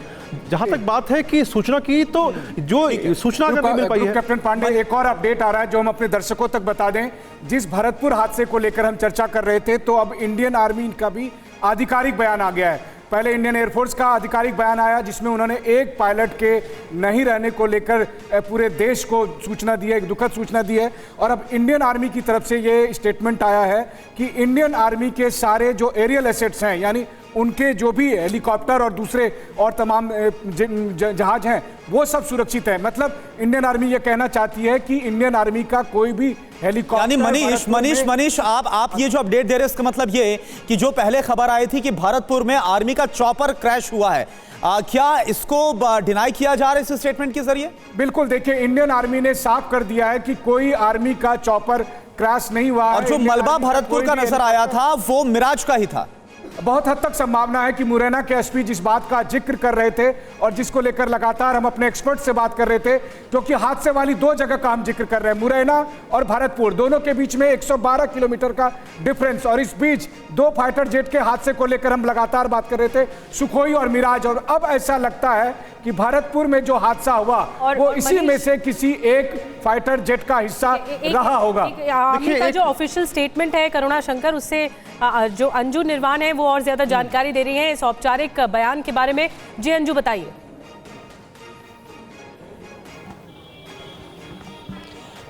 जहाँ तक बात है कि सूचना की, तो जो सूचना अगर नहीं मिल पाई है। कैप्टन पांडे, एक और अपडेट आ रहा है जो हम अपने दर्शकों तक बता दें। जिस भरतपुर हादसे को लेकर हम चर्चा कर रहे थे, तो अब इंडियन आर्मी का भी आधिकारिक बयान आ गया है। पहले इंडियन एयरफोर्स का आधिकारिक बयान आया जिसमें उन्होंने एक पायलट के नहीं रहने को लेकर पूरे देश को सूचना दी है, एक दुखद सूचना दी है। और अब इंडियन आर्मी की तरफ से ये स्टेटमेंट आया है कि इंडियन आर्मी के सारे जो एरियल एसेट्स हैं, यानी उनके जो भी हेलीकॉप्टर और दूसरे और तमाम जहाज हैं, वो सब सुरक्षित है। मतलब इंडियन आर्मी ये कहना चाहती है कि इंडियन आर्मी का कोई भी हेलीकॉप्टर, यानी मनीष आप ये जो अपडेट दे रहे हैं, इसका मतलब ये कि जो पहले खबर आई थी कि भरतपुर में आर्मी का चॉपर क्रैश हुआ है, क्या इसको डिनाई किया जा रहा है इस स्टेटमेंट के जरिए? बिल्कुल, देखिए, इंडियन आर्मी ने साफ कर दिया है कि कोई आर्मी का चॉपर क्रैश नहीं हुआ। और जो मलबा भरतपुर का नजर आया था वो मिराज का ही था। बहुत हद तक संभावना है कि मुरैना के एसपी जिस बात का जिक्र कर रहे थे और जिसको लेकर लगातार हम अपने एक्सपर्ट से बात कर रहे थे, क्योंकि हादसे वाली दो जगह का हम जिक्र कर रहे हैं, मुरैना और भरतपुर, दोनों के बीच में 112 किलोमीटर का डिफरेंस। और इस बीच दो फाइटर जेट के हादसे को लेकर हम लगातार बात कर रहे थे, सुखोई और मिराज। और अब ऐसा लगता है कि भरतपुर में जो हादसा हुआ वो इसी में से किसी एक फाइटर जेट का हिस्सा रहा होगा। आर्मी का जो ऑफिशियल स्टेटमेंट है करुणा शंकर, उससे जो अंजू निर्वाण है वो और ज्यादा जानकारी दे रही है इस औपचारिक बयान के बारे में। जी अंजू, बताइए।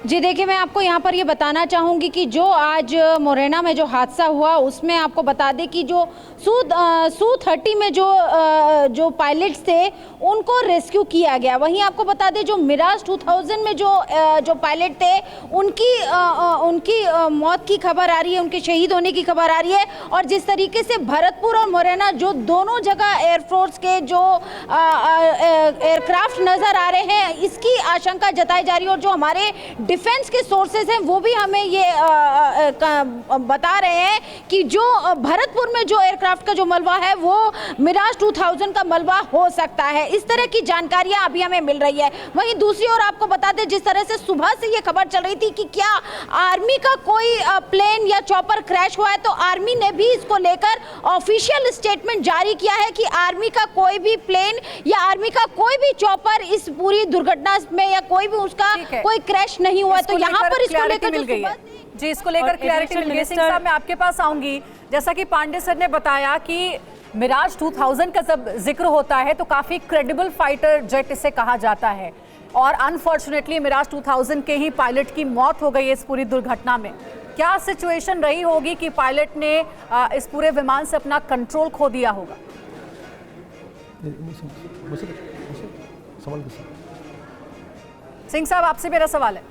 जी देखिए, मैं आपको यहाँ पर ये बताना चाहूँगी कि जो आज मुरैना में जो हादसा हुआ उसमें आपको बता दें कि जो सू-30 में जो पायलट्स थे उनको रेस्क्यू किया गया। वहीं आपको बता दें जो मिराज 2000 में जो पायलट थे उनकी मौत की खबर आ रही है, उनके शहीद होने की खबर आ रही है। और जिस तरीके से भरतपुर और मुरैना जो दोनों जगह एयरफोर्स के जो एयरक्राफ्ट नज़र आ रहे हैं, इसकी आशंका जताई जा रही है। और जो हमारे डिफेंस के सोर्सेज हैं वो भी हमें ये बता रहे हैं कि जो भरतपुर में जो एयरक्राफ्ट का जो मलबा है वो मिराज 2000 का मलबा हो सकता है। इस तरह की जानकारियां अभी हमें मिल रही है। वहीं दूसरी ओर आपको बता दें, जिस तरह से सुबह से ये खबर चल रही थी कि क्या आर्मी का कोई प्लेन या चॉपर क्रैश हुआ है, तो आर्मी ने भी इसको लेकर ऑफिशियल स्टेटमेंट जारी किया है कि आर्मी का कोई भी प्लेन या आर्मी का कोई भी चॉपर इस पूरी दुर्घटना में या कोई भी उसका कोई क्रैश नहीं हुआ। तो यहाँ पर इसको लेकर मिल गई है। जी, इसको लेकर क्लैरिटी मिल गई। सिंह साहब, मैं आपके पास आऊंगी। जैसा कि पांडे सर ने बताया कि मिराज 2000 का जब जिक्र होता है तो काफी क्रेडिबल फाइटर जेट इसे कहा जाता है, और अनफॉर्चुनेटली मिराज 2000 के ही पायलट की मौत हो गई इस पूरी दुर्घटना में। क्या सिचुएशन रही होगी कि पायलट ने इस पूरे विमान से अपना कंट्रोल खो दिया होगा? सिंह साहब, आपसे मेरा सवाल है।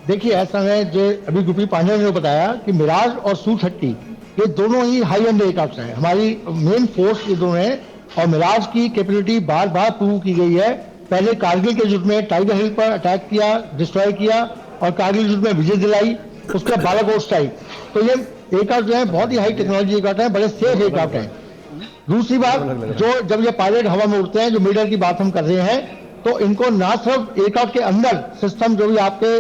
देखिए, ऐसा है जो अभी गुरप्रीत पांडे ने बताया कि मिराज और सू-30 ये दोनों ही हाई एंड एयरक्राफ्ट हैं, हमारी मेन फोर्स ये दोनों हैं। और मिराज की कैपेबिलिटी बार बार प्रूव की गई है। पहले कारगिल के युद्ध में टाइगर हिल पर अटैक किया, डिस्ट्रॉय किया, और कारगिल युद्ध में विजय दिलाई, उसका बालाकोट स्ट्राइक। तो ये एयरक्राफ्ट जो है बहुत ही हाई टेक्नोलॉजी एयरक्राफ्ट है, बड़े सेफ एयरक्राफ्ट हैं। दूसरी बात, जो जब ये पायलट हवा में उड़ते हैं, जो मीटर की बात हम कर रहे हैं, तो इनको ना सिर्फ एयरक्राफ्ट के अंदर सिस्टम, जो भी आपके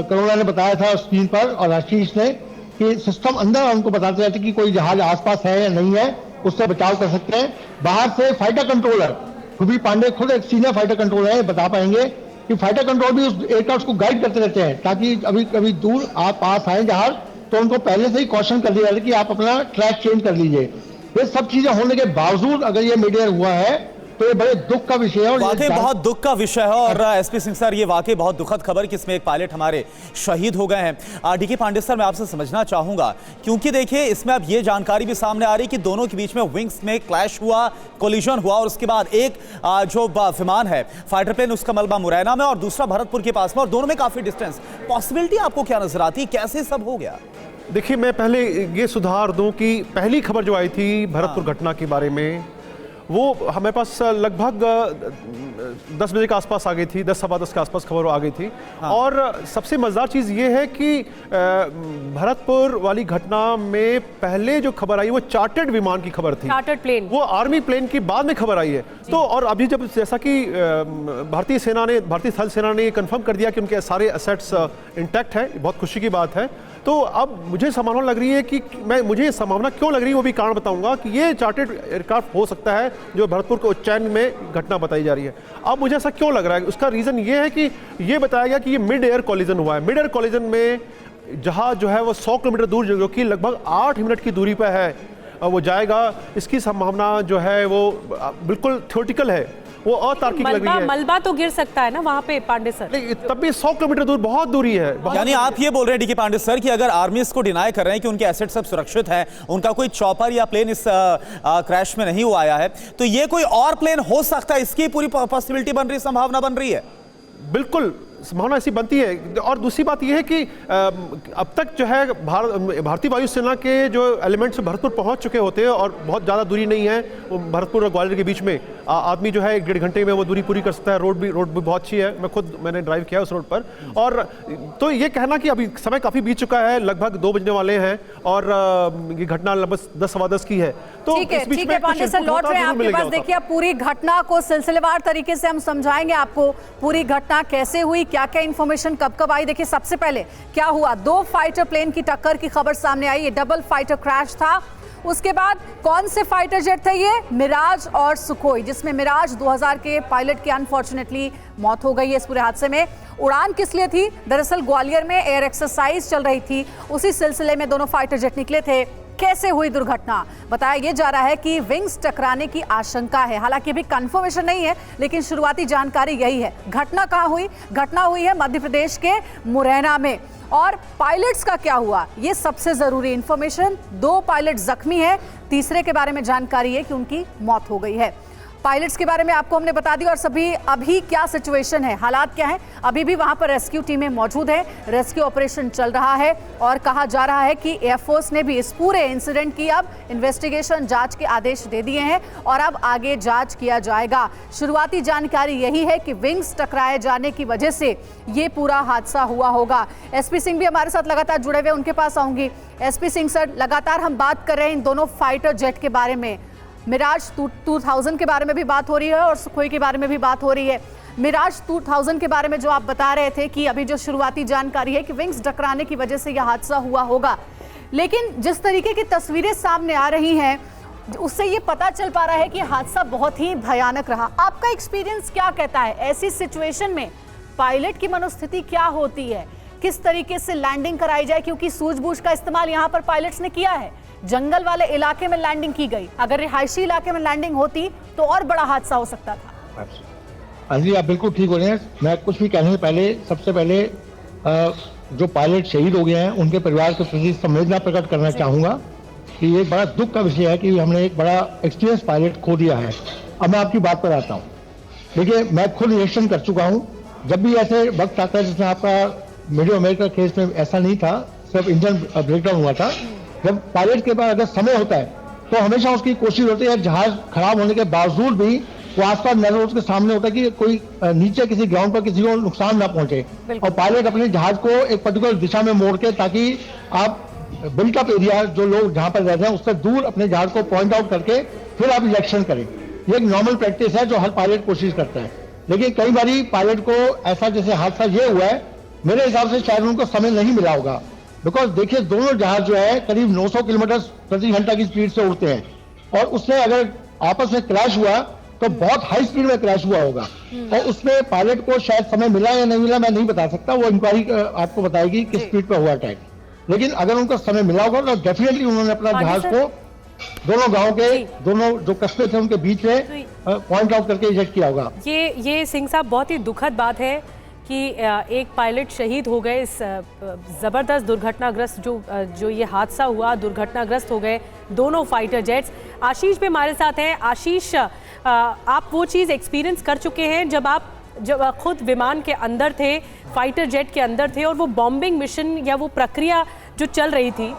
करुणा ने बताया था स्क्रीन पर और आशीष ने, कि सिस्टम अंदर उनको बताते रहते कि कोई जहाज आसपास है या नहीं है, उससे बचाव कर सकते हैं। बाहर से फाइटर कंट्रोलर खुबी पांडे खुद एक सीनियर फाइटर कंट्रोलर है, बता पाएंगे कि फाइटर कंट्रोल भी उस एयरक्राफ्ट को गाइड करते रहते हैं, ताकि अभी कभी दूर आप पास आए जहाज तो उनको पहले से ही कॉशन कर दिया जाता है कि आप अपना ट्रैक चेंज कर लीजिए। ये सब चीजें होने के बावजूद अगर ये मिड एयर हुआ है तो ये बड़े दुख का विषय है। और वाकई बहुत दुख का विषय है। और एसपी सिंह सर, ये वाकई बहुत दुखद खबर कि इसमें एक पायलट हमारे शहीद हो गए हैं। डीके पांडे सर, मैं आपसे समझना चाहूंगा, क्योंकि देखिए इसमें अब ये जानकारी भी सामने आ रही कि दोनों के बीच में विंग्स में क्लैश हुआ, कोलिजन हुआ, और उसके बाद एक जो विमान है फाइटर प्लेन, उसका मलबा मुरैना में और दूसरा भरतपुर के पास में, और दोनों में काफी डिस्टेंस। पॉसिबिलिटी आपको क्या नजर आती है, कैसे सब हो गया? देखिए, मैं पहले ये सुधार दूं कि पहली खबर जो आई थी भरतपुर घटना के बारे में, वो हमारे पास लगभग 10 बजे के आसपास आ गई थी, 10 सवा 10 के आसपास खबर आ गई थी। और सबसे मज़ेदार चीज़ ये है कि भरतपुर वाली घटना में पहले जो खबर आई वो चार्टर्ड विमान की खबर थी, चार्टर्ड प्लेन, वो आर्मी प्लेन की बाद में खबर आई है। तो और अभी जब जैसा कि भारतीय थल सेना ने कंफर्म कर दिया कि उनके सारे एसेट्स इंटैक्ट है, बहुत खुशी की बात है। तो अब मुझे संभावना लग रही है कि मुझे संभावना क्यों लग रही है वो भी कारण बताऊंगा कि ये चार्टर्ड एयरक्राफ्ट हो सकता है जो भरतपुर के उज्जैन में घटना बताई जा रही है। अब मुझे ऐसा क्यों लग रहा है, उसका रीज़न ये है कि ये बताया गया कि ये मिड एयर कॉलिजन हुआ है। मिड एयर कॉलिजन में जहाज जो है वो 100 किलोमीटर दूर, जो कि लगभग 8 मिनट की दूरी पर है, वो जाएगा। इसकी संभावना जो है वो बिल्कुल थ्योरेटिकल है, वो अतार्किक लग रही है। मलबा तो गिर सकता है ना वहां पे पांडे सर, तब भी 100 किलोमीटर दूर बहुत दूरी है। यानी आप ये बोल रहे हैं डीके पांडे सर कि अगर आर्मी इसको डिनाई कर रहे हैं कि उनके एसेट सब सुरक्षित हैं, उनका कोई चॉपर या प्लेन इस क्रैश में नहीं हुआ आया है, तो ये कोई और प्लेन हो सकता है, इसकी पूरी पॉसिबिलिटी बन रही है, संभावना बन रही है? बिल्कुल संभावना ऐसी बनती है। और दूसरी बात यह है कि अब तक जो है भारतीय वायुसेना के जो एलिमेंट्स भरतपुर पहुंच चुके होते हैं और बहुत ज़्यादा दूरी नहीं है, वो भरतपुर और ग्वालियर के बीच में आदमी जो है 1-1.5 घंटे में वो दूरी पूरी कर सकता है। रोड भी बहुत अच्छी है, मैंने ड्राइव किया उस रोड पर। और तो ये कहना कि अभी समय काफ़ी बीत चुका है, लगभग 2 बजने वाले हैं और ये घटना लगभग 10 सवा 10 की है। तो ठीक है पांडे सर, लौट रहे हैं आपके पास। देखिए, अब पूरी घटना को सिलसिलेवार तरीके से हम समझाएंगे आपको, पूरी घटना कैसे हुई, क्या क्या इंफॉर्मेशन कब आई। देखिए, सबसे पहले क्या हुआ, 2 फाइटर प्लेन की टक्कर की खबर सामने आई। ये डबल फाइटर क्रैश था। उसके बाद कौन से फाइटर जेट थे ये? मिराज और सुखोई, जिसमें मिराज 2000 के पायलट की अनफॉर्चुनेटली मौत हो गई है इस पूरे हादसे में। उड़ान किस लिए थी? दरअसल ग्वालियर में एयर एक्सरसाइज चल रही थी, उसी सिलसिले में दोनों फाइटर जेट निकले थे। कैसे हुई दुर्घटना? बताया यह जा रहा है कि विंग्स टकराने की आशंका है, हालांकि अभी कंफर्मेशन नहीं है, लेकिन शुरुआती जानकारी यही है। घटना कहां हुई? घटना हुई है मध्य प्रदेश के मुरैना में। और पायलट्स का क्या हुआ, ये सबसे जरूरी इंफॉर्मेशन। 2 पायलट जख्मी है, तीसरे के बारे में जानकारी है कि उनकी मौत हो गई है। पायलट्स के बारे में आपको हमने बता दी। और सभी अभी क्या सिचुएशन है, हालात क्या है, अभी भी वहां पर रेस्क्यू टीमें मौजूद है, रेस्क्यू ऑपरेशन चल रहा है। और कहा जा रहा है कि एयरफोर्स ने भी इस पूरे इंसिडेंट की अब इन्वेस्टिगेशन, जांच के आदेश दे दिए हैं और अब आगे जांच किया जाएगा। शुरुआती जानकारी यही है कि विंग्स टकराए जाने की वजह से ये पूरा हादसा हुआ होगा। एसपी सिंह भी हमारे साथ लगातार जुड़े हुए, उनके पास आऊंगी। एसपी सिंह सर, लगातार हम बात कर रहे हैं इन दोनों फाइटर जेट के बारे में। मिराज 2000 के बारे में भी बात हो रही है और सुखोई के बारे में भी बात हो रही है। मिराज 2000 के बारे में जो आप बता रहे थे कि अभी जो शुरुआती जानकारी है कि विंग्स टकराने की वजह से यह हादसा हुआ होगा, लेकिन जिस तरीके की तस्वीरें सामने आ रही हैं उससे ये पता चल पा रहा है कि हादसा बहुत ही भयानक रहा। आपका एक्सपीरियंस क्या कहता है, ऐसी सिचुएशन में पायलट की मनोस्थिति क्या होती है, किस तरीके से लैंडिंग कराई जाए? क्योंकि सूझबूझ का इस्तेमाल यहाँ पर पायलट्स ने किया है, जंगल वाले इलाके में लैंडिंग की गई, अगर रिहायशी इलाके में लैंडिंग होती तो और बड़ा हादसा हो सकता था। जी, आप बिल्कुल ठीक हो रहे हैं। मैं कुछ भी कहने से पहले सबसे पहले जो पायलट शहीद हो गए हैं उनके परिवार के प्रति संवेदना प्रकट करना चाहूंगा कि ये बड़ा दुख का विषय है कि हमने एक बड़ा एक्सपीरियंस पायलट खो दिया है। अब मैं आपकी बात पर आता हूँ। देखिए, मैं खुद रिएक्शन कर चुका हूँ। जब भी ऐसे वक्त आता है, जिसमें आपका मीडियो अमेरिका केस में ऐसा नहीं था, सिर्फ इंजन ब्रेकडाउन हुआ था। जब पायलट के पास अगर समय होता है तो हमेशा उसकी कोशिश होती है जहाज खराब होने के बावजूद भी वो आसपास नजर उसके सामने होता है कि कोई नीचे किसी ग्राउंड पर किसी को नुकसान ना पहुंचे, और पायलट अपने जहाज को एक पर्टिकुलर दिशा में मोड़ के, ताकि आप बिल्ट अप एरिया जो लोग जहां पर रहते हैं उससे दूर अपने जहाज को पॉइंट आउट करके फिर आप इलेक्शन करें। ये एक नॉर्मल प्रैक्टिस है जो हर पायलट कोशिश करता है। लेकिन कई बारी पायलट को ऐसा जैसे हादसा ये हुआ है, मेरे हिसाब से शायद उनको समय नहीं मिला होगा। बिकॉज देखिए दोनों जहाज जो है करीब 900 किलोमीटर प्रति घंटा की स्पीड से उड़ते हैं और उससे अगर आपस में क्रैश हुआ तो बहुत हाई स्पीड में क्रैश हुआ होगा। और उसमें पायलट को शायद समय मिला या नहीं मिला मैं नहीं बता सकता, वो इंक्वायरी आपको बताएगी किस स्पीड पर हुआ अटैक। लेकिन अगर उनको समय मिला होगा तो डेफिनेटली उन्होंने अपना जहाज को दोनों गांव के दोनों जो कस्बे थे उनके बीच में पॉइंट आउट करके इजेक्ट किया होगा। ये सिंह साहब बहुत ही दुखद बात है कि एक पायलट शहीद हो गए इस ज़बरदस्त दुर्घटनाग्रस्त जो ये हादसा हुआ, दुर्घटनाग्रस्त हो गए दोनों फाइटर जेट्स। आशीष भी हमारे साथ हैं। आशीष, आप वो चीज़ एक्सपीरियंस कर चुके हैं जब खुद विमान के अंदर थे, फाइटर जेट के अंदर थे और वो बॉम्बिंग मिशन या वो प्रक्रिया जो चल रही थी।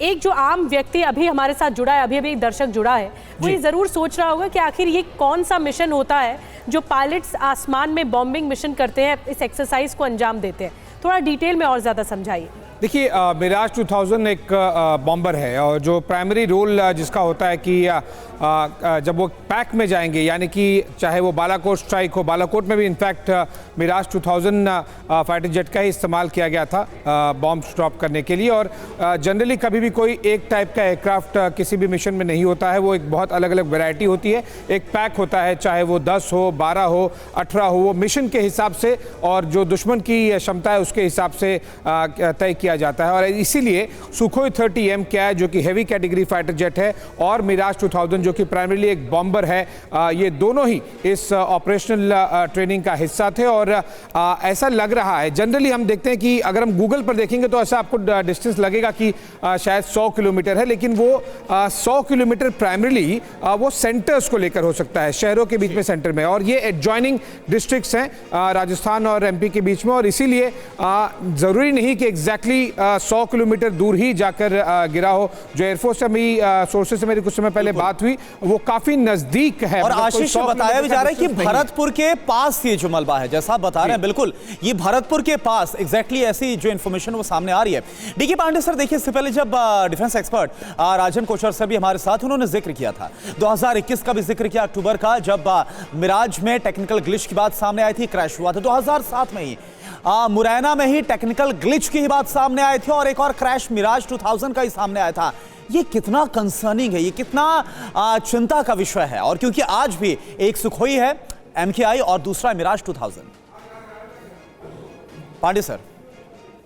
एक जो आम व्यक्ति अभी हमारे साथ जुड़ा है, अभी एक दर्शक जुड़ा है, वो ये जरूर सोच रहा होगा कि आखिर ये कौन सा मिशन होता है जो पायलट्स आसमान में बॉम्बिंग मिशन करते हैं, इस एक्सरसाइज को अंजाम देते हैं। थोड़ा डिटेल में और ज़्यादा समझाइए। देखिए, मिराज 2000 एक बॉम्बर है और जो प्राइमरी रोल जिसका होता है कि जब वो पैक में जाएंगे, यानी कि चाहे वो बालाकोट स्ट्राइक हो, बालाकोट में भी इनफैक्ट मिराज 2000 फाइटर जेट का ही इस्तेमाल किया गया था बॉम्ब स्टॉप करने के लिए। और जनरली कभी भी कोई एक टाइप का एयरक्राफ्ट किसी भी मिशन में नहीं होता है, वो एक बहुत अलग अलग वैरायटी होती है। एक पैक होता है, चाहे वो 10 हो, 12 हो, 18 हो, वो मिशन के हिसाब से और जो दुश्मन की क्षमता है उसके हिसाब से तय किया जाता है। और इसीलिए सुखोई 30M क्या है जो कि हैवी कैटेगरी फाइटर जेट है और मिराज 2000 जो कि प्राइमरीली एक बॉम्बर है, ये दोनों ही इस ऑपरेशनल ट्रेनिंग का हिस्सा थे। और ऐसा लग रहा है, जनरली हम देखते हैं कि अगर हम गूगल पर देखेंगे तो ऐसा आपको डिस्टेंस लगेगा कि शायद 100 किलोमीटर है, लेकिन वो 100 किलोमीटर प्राइमरीली वो सेंटर्स को लेकर हो सकता है, शहरों के बीच में सेंटर में। और ये एडजॉइनिंग डिस्ट्रिक्ट्स हैं राजस्थान और MP के बीच में, और इसीलिए ज़रूरी नहीं कि एग्जैक्टली 100 किलोमीटर दूर ही जाकर गिरा हो। जो एयरफोर्स से सोर्सेज से मेरी कुछ समय पहले बात हुई, वो काफी नजदीक है। और आशीष बताया भी जा रहा है कि भरतपुर के पास ये जो मलबा है, जैसा आप बता रहे हैं, बिल्कुल ये भरतपुर के पास एग्जैक्टली ऐसी जो इन्फॉर्मेशन वो सामने आ रही है। डीके पांडे सर, देखिए इससे पहले जब डिफेंस एक्सपर्ट राजन कोचर सर भी हमारे साथ, उन्होंने जिक्र किया था 2021 का भी जिक्र किया, अक्टूबर का, जब मिराज में टेक्निकल ग्लिच की बात सामने आई थी, क्रैश हुआ था 2007 में ही। मुरैना में ही टेक्निकल ग्लिच की बात सामने आई थी और एक और क्रैश मिराज 2000 का ही सामने आया था। ये कितना कंसर्निंग है, ये कितना चिंता का विषय है। और क्योंकि आज भी एक सुखोई है MKI और दूसरा मिराज 2000। पांडे सर,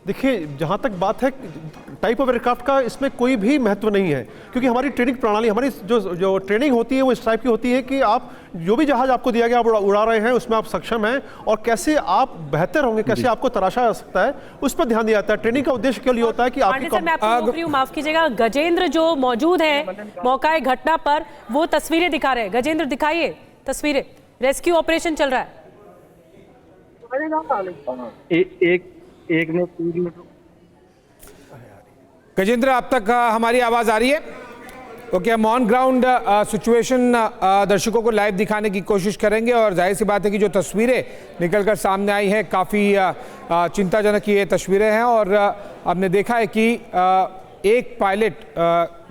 देखिए जहाँ तक बात है टाइप ऑफ एयरक्राफ्ट का, इसमें कोई भी महत्व नहीं है, क्योंकि हमारी ट्रेनिंग प्रणाली, हमारी जो ट्रेनिंग होती है वो इस टाइप की होती है कि आप जो भी जहाज आपको दिया गया आप उड़ा रहे हैं, उसमें आप सक्षम हैं और कैसे आप बेहतर होंगे, कैसे आपको तराशा जा सकता है, उस पर ध्यान दिया जाता है। ट्रेनिंग का उद्देश्य क्या होता है कि आपकी माफ कीजिएगा, गजेंद्र जो मौजूद है मौका घटना पर, वो तस्वीरें दिखा रहे हैं। गजेंद्र दिखाइए तस्वीरें, रेस्क्यू ऑपरेशन चल रहा है। एक मिनट गजेंद्र, आप तक हमारी आवाज आ रही है? ओके, हम ऑन ग्राउंड सिचुएशन दर्शकों को लाइव दिखाने की कोशिश करेंगे। और जाहिर सी बात है कि जो तस्वीरें निकलकर सामने आई हैं, काफ़ी चिंताजनक ये तस्वीरें हैं। और आपने देखा है कि एक पायलट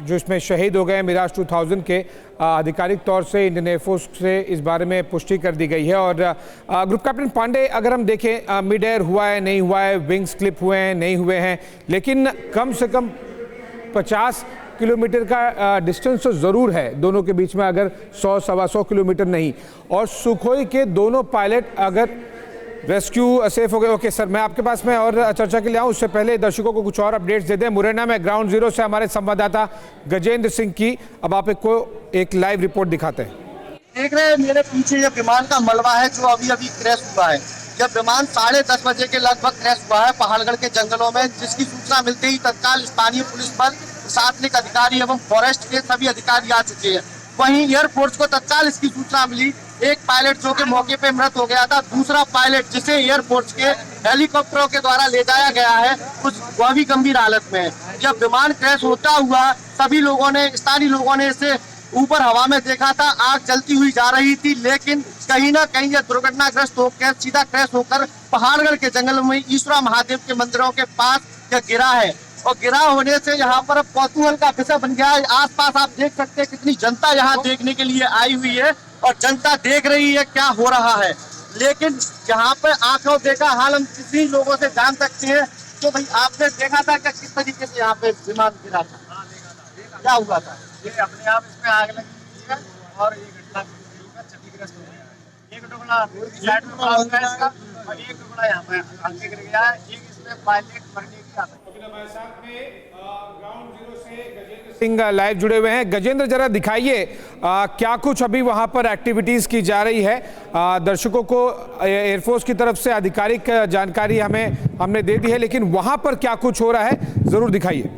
जो इसमें शहीद हो गए मिराज 2000 के, आधिकारिक तौर से इंडियन एयरफोर्स से इस बारे में पुष्टि कर दी गई है। और ग्रुप कैप्टन पांडे, अगर हम देखें मिड एयर हुआ है नहीं हुआ है, विंग्स क्लिप हुए हैं नहीं हुए हैं, लेकिन कम से कम 50 किलोमीटर का डिस्टेंस तो ज़रूर है दोनों के बीच में, अगर 100-125 किलोमीटर नहीं। और सुखोई के दोनों पायलट अगर रेस्क्यू सेफ हो गए। ओके सर, मैं आपके पास में और चर्चा के लिए आऊँ, उससे पहले दर्शकों को कुछ और अपडेट्स दे दें। मुरैना में ग्राउंड जीरो से हमारे संवाददाता गजेंद्र सिंह की अब आपको एक लाइव रिपोर्ट दिखाते हैं। देख रहे हैं मेरे पीछे ये विमान का मलबा है जो अभी क्रैश हुआ है। जब विमान 10:30 बजे के लगभग क्रैश हुआ है पहाड़गढ़ के जंगलों में, जिसकी सूचना मिलते ही तत्काल स्थानीय पुलिस बल, प्रशासनिक अधिकारी एवं फॉरेस्ट के सभी अधिकारी आ चुके हैं। वहीं एयरफोर्स को तत्काल इसकी सूचना मिली। एक पायलट जो कि मौके पे मृत हो गया था, दूसरा पायलट जिसे एयरफोर्स के हेलीकॉप्टरों के द्वारा ले जाया गया है, वह भी गंभीर हालत में है। जब विमान क्रैश होता हुआ सभी लोगों ने, स्थानीय लोगों ने इसे ऊपर हवा में देखा था, आग जलती हुई जा रही थी, लेकिन कहीं ना कहीं यह दुर्घटनाग्रस्त होकर सीधा क्रैश होकर पहाड़गढ़ के जंगल में ईश्वरा महादेव के मंदिरों के पास यह गिरा है। और गिराव होने से यहाँ पर कौतूहल का विषय बन गया है। आसपास आप देख सकते हैं कितनी जनता यहाँ देखने के लिए आई हुई है और जनता देख रही है क्या हो रहा है। लेकिन यहाँ पे आंखों देखा हाल हम किसी लोगों से जान सकते हैं। तो भाई आपने देखा था कि किस तरीके से यहाँ पे विमान गिरा था, क्या हुआ था? ये अपने आप इसमें आग लगी है और ये घटना क्षतिग्रस्त हो गया है। एक टुकड़ा फ्लैट में पड़ा हुआ है इसका और एक टुकड़ा यहाँ पे आगे गिर गया है। एक इसमें पायलट मरने की आशंका। सिंह लाइव जुड़े हुए हैं। गजेंद्र, जरा दिखाइए क्या कुछ अभी वहां पर एक्टिविटीज की जा रही है। दर्शकों को एयरफोर्स की तरफ से आधिकारिक जानकारी हमने दे दी है, लेकिन वहां पर क्या कुछ हो रहा है जरूर दिखाइए।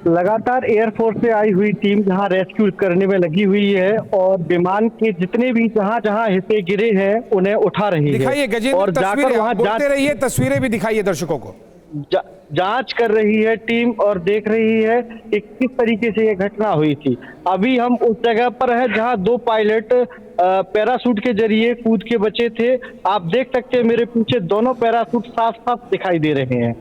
लगातार एयरफोर्स से आई हुई टीम जहां रेस्क्यू करने में लगी हुई है और विमान के जितने भी जहां हिस्से गिरे हैं उन्हें उठा रही है। दिखाइए गजेंद्र, और जाकर वहां बोलते रहिए, तस्वीरें भी दिखाइए दर्शकों को। जांच कर रही है टीम और देख रही है कि किस तरीके से ये घटना हुई थी। अभी हम उस जगह पर है जहां 2 पायलट पैराशूट के जरिए कूद के बचे थे। आप देख सकते हैं मेरे पीछे दोनों पैराशूट साफ साफ दिखाई दे रहे हैं।